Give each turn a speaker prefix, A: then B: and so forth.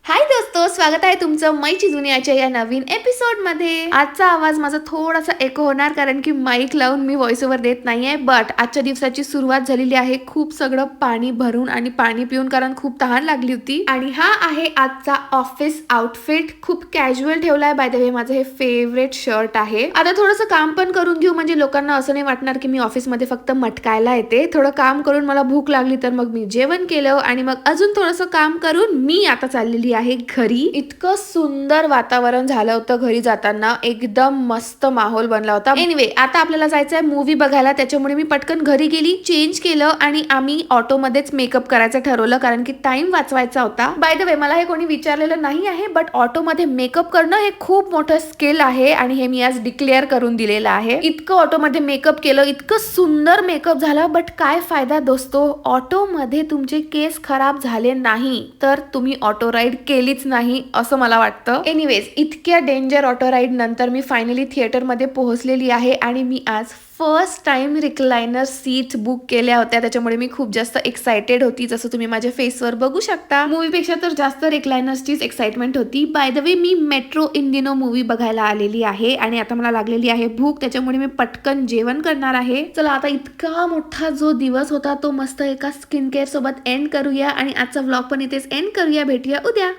A: हाय दोस्तो, स्वागत आहे तुमचं मैची दुनियाच्या या नवीन एपिसोड मध्ये। आजचा आवाज माझा थोडासा एको होणार कारण की माईक लावून मी व्हॉइस ओव्हर देत नाहीये, बट आजच्या दिवसाची सुरुवात झालेली आहे खूप सगळं पाणी भरून आणि पाणी पिऊन, कारण खूप तहान लागली होती। आणि हा आहे आजचा ऑफिस आउटफिट, खूप कॅज्युअल ठेवलाय। बाय द वे माझं हे फेवरेट शर्ट आहे। आता थोडंसं काम पण करून घेऊ, म्हणजे लोकांना असं नाही वाटणार की मी ऑफिस मध्ये फक्त मटकायला येते। थोडं काम करून मला भूक लागली तर मग मी जेवण केलं आणि मग अजून थोडंसं काम करून मी आता चाललेली आहे घरी। इतकं सुंदर वातावरण झालं होतं घरी जाताना, एकदम मस्त माहोल बनला होता। एनिवे, आता आपल्याला जायचंय मूवी बघायला, त्याच्यामुळे मी पटकन घरी गेली, चेंज केलं आणि आम्ही ऑटो मध्येच मेकअप करायचं ठरवलं कारण की टाइम वाचवायचा होता। बाय द वे, मला हे कोणी विचारलेलं नाही आहे, बट ऑटो मध्ये मेकअप करणं हे खूप मोठं स्किल आहे आणि हे मी आज डिक्लेअर करून दिलेलं आहे। इतकं ऑटो मध्ये मेकअप केलं, इतकं सुंदर मेकअप झाला, बट काय फायदा दोस्तो, ऑटो मध्ये तुमचे केस खराब झाले नाही तर तुम्ही ऑटो राईड केलीच नाही असं मला वाटतं। एनिवेज, इतक्या डेंजर ऑटो राईड नंतर मी फायनली थिएटर मध्ये पोहोचलेली आहे आणि मी आज first time recliner seat book केल्या होत्या, त्याच्यामुळे मी खूप जास्त एक्साइटेड होती, जसं तुम्ही माझ्या फेसवर बघू शकता। मूवीपेक्षा तर जास्त रिक्लायनर्सचीच एक्साइटमेंट होती। बाय द वे, मी मेट्रो इंडिनो मूवी बघायला आलेली आहे आणि आता मला लागलेली आहे भूक, त्याच्यामुळे मी पटकन जेवण करणार आहे। चला, आता इतका मोठा जो दिवस होता तो मस्त एका स्किन केअर सोबत एंड करूया आणि आजचा व्लॉग पण इथेच एंड करूया। भेटूया उद्या।